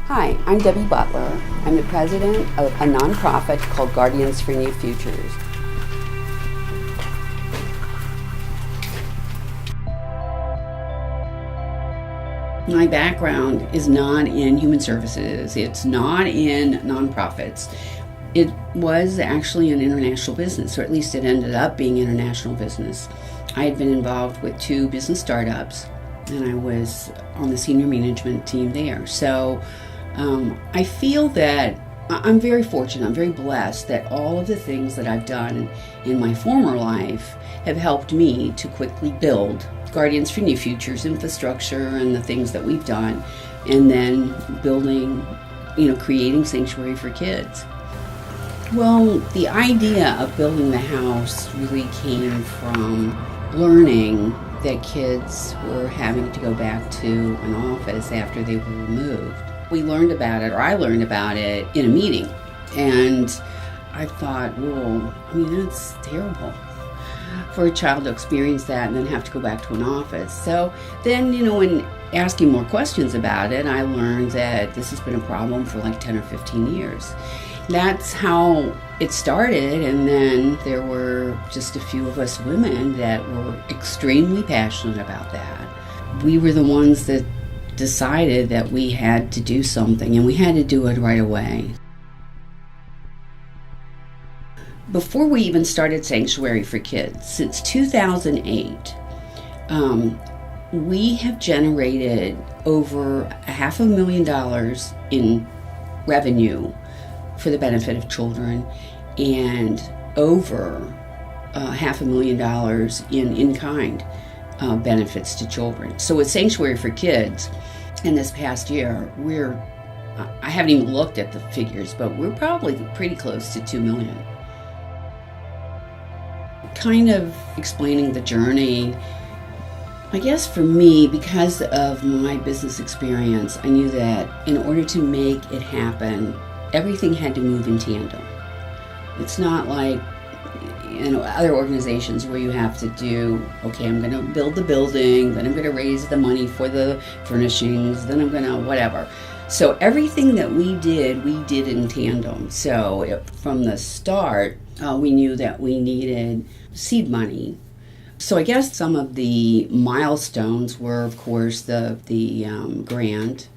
Hi, I'm Debbie Butler. I'm the president of a nonprofit called Guardians for New Futures. My background is not in human services. It's not in nonprofits. It was actually an international business, or at least it ended up being international business. I had been involved with 2 business startups, and I was on the senior management team there. So I feel that I'm very fortunate, I'm very blessed that all of the things that I've done in my former life have helped me to quickly build Guardians for New Futures infrastructure and the things that we've done, and then building, creating Sanctuary4Kids. Well, the idea of building the house really came from learning that kids were having to go back to an office after they were removed. We learned about it, or I learned about it in a meeting, and I thought, that's terrible for a child to experience that and then have to go back to an office. So then, in asking more questions about it, I learned that this has been a problem for like 10 or 15 years. That's how it started, and then there were just a few of us women that were extremely passionate about that. We were the ones that decided that we had to do something, and we had to do it right away. Before we even started Sanctuary4Kids, since 2008, we have generated over $500,000 in revenue for the benefit of children, and over $500,000 in in-kind benefits to children. So with Sanctuary4Kids, in this past year, I haven't even looked at the figures, but we're probably pretty close to $2 million. Kind of explaining the journey, I guess for me, because of my business experience, I knew that in order to make it happen, everything had to move in tandem. It's not like other organizations where you have to do, okay, I'm going to build the building, then I'm going to raise the money for the furnishings, then I'm going to whatever. So everything that we did in tandem. So from the start, we knew that we needed seed money. So I guess some of the milestones were, of course, the grant.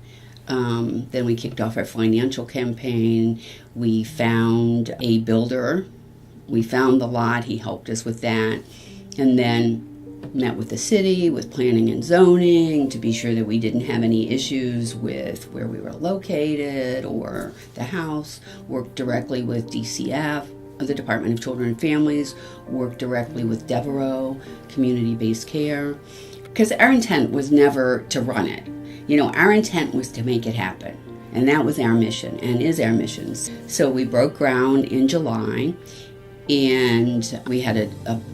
Then we kicked off our financial campaign. We found a builder. We found the lot, he helped us with that, and then met with the city, with planning and zoning, to be sure that we didn't have any issues with where we were located or the house, worked directly with DCF, the Department of Children and Families, worked directly with Devereaux, community-based care, because our intent was never to run it. Our intent was to make it happen, and that was our mission, and is our mission. So we broke ground in July, and we had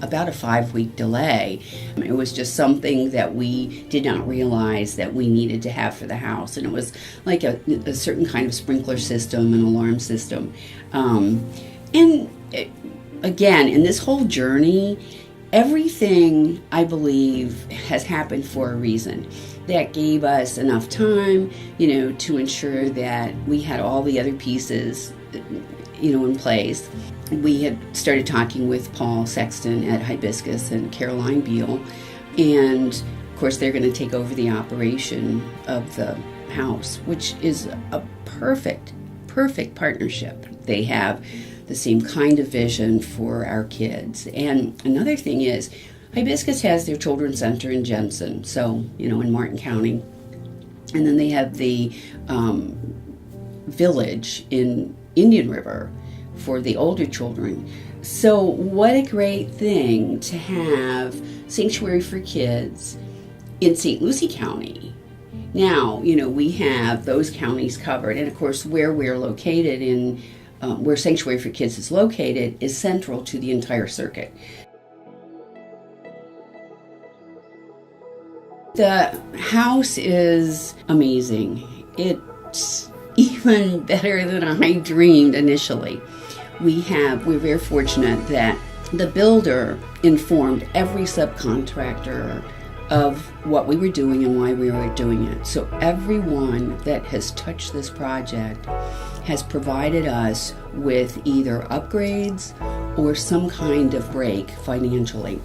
about a 5-week delay. It was just something that we did not realize that we needed to have for the house, and it was like a certain kind of sprinkler system, an alarm system. Again, in this whole journey, everything, I believe, has happened for a reason. That gave us enough time, to ensure that we had all the other pieces, in place. We had started talking with Paul Sexton at Hibiscus and Caroline Beal, and of course they're going to take over the operation of the house, which is a perfect partnership. They have the same kind of vision for our kids. And another thing is, Hibiscus has their children's center in Jensen, so, in Martin County. And then they have the village in Indian River for the older children. So what a great thing to have Sanctuary4Kids in St. Lucie County. Now, we have those counties covered. And of course, where we're located where Sanctuary4Kids is located is central to the entire circuit. The house is amazing. It's even better than I dreamed initially. We're very fortunate that the builder informed every subcontractor of what we were doing and why we were doing it. So everyone that has touched this project has provided us with either upgrades or some kind of break financially.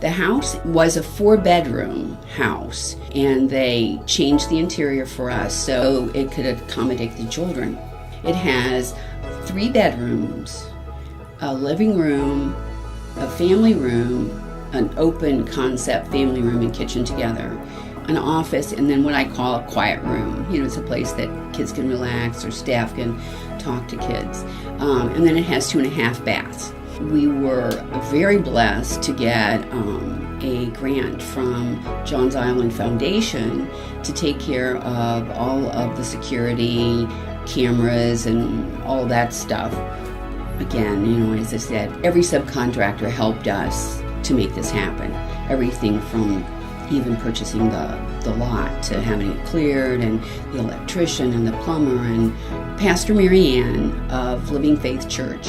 The house was a 4-bedroom house, and they changed the interior for us so it could accommodate the children. It has 3 bedrooms, a living room, a family room, an open concept family room and kitchen together, an office, and then what I call a quiet room. It's a place that kids can relax or staff can talk to kids. And then it has 2.5 baths. We were very blessed to get a grant from Johns Island Foundation to take care of all of the security, cameras, and all that stuff. Again, as I said, every subcontractor helped us to make this happen. Everything from even purchasing the lot to having it cleared, and the electrician and the plumber, and Pastor Mary Ann of Living Faith Church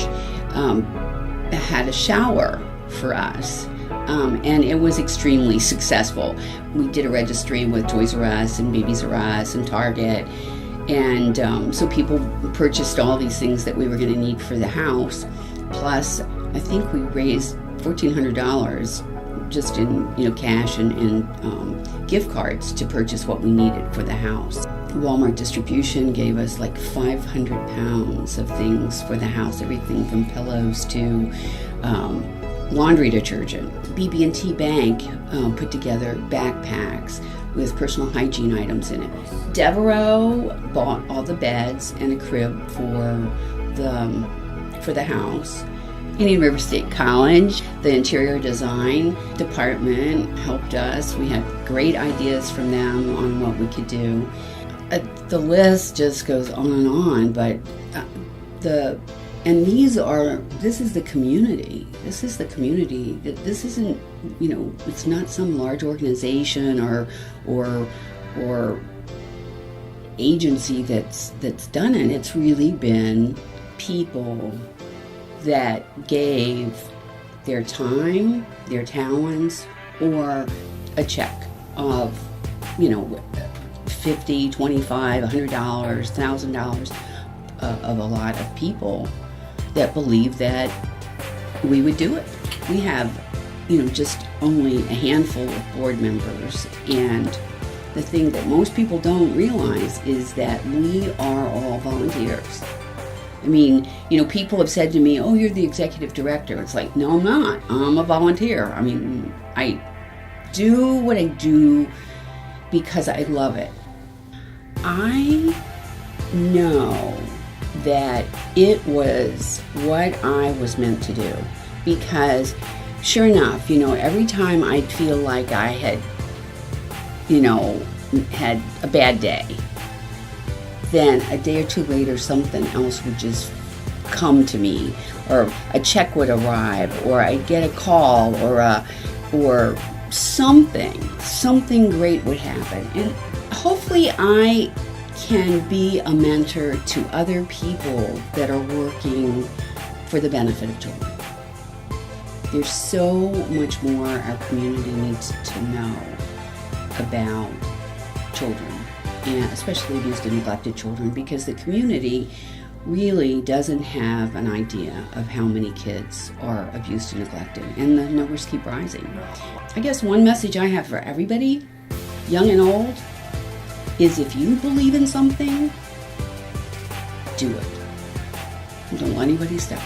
had a shower for us, and it was extremely successful. We did a registry with Toys R Us and Babies R Us and Target, and so people purchased all these things that we were going to need for the house. Plus, I think we raised $1,400 just in cash and gift cards to purchase what we needed for the house. Walmart distribution gave us like 500 pounds of things for the house, everything from pillows to laundry detergent. BB&T Bank put together backpacks with personal hygiene items in it. Devereaux bought all the beds and a crib for the house. Indian River State College, the interior design department helped us. We had great ideas from them on what we could do. The list just goes on, but this is the community. This is the community. This isn't, it's not some large organization or agency that's done it. It's really been people that gave their time, their talents, or a check of, $50, $25, $100, $1,000 of a lot of people that believe that we would do it. We have, just only a handful of board members, and the thing that most people don't realize is that we are all volunteers. I mean, people have said to me, "Oh, you're the executive director." It's like, no, I'm not. I'm a volunteer. I mean, I do what I do because I love it. I know that it was what I was meant to do, because sure enough, every time I'd feel like I had, had a bad day, then a day or two later something else would just come to me, or a check would arrive, or I'd get a call, or something great would happen. And hopefully I can be a mentor to other people that are working for the benefit of children. There's so much more our community needs to know about children, and especially abused and neglected children, because the community really doesn't have an idea of how many kids are abused and neglected, and the numbers keep rising. I guess one message I have for everybody, young and old, is if you believe in something, do it. Don't let anybody stop.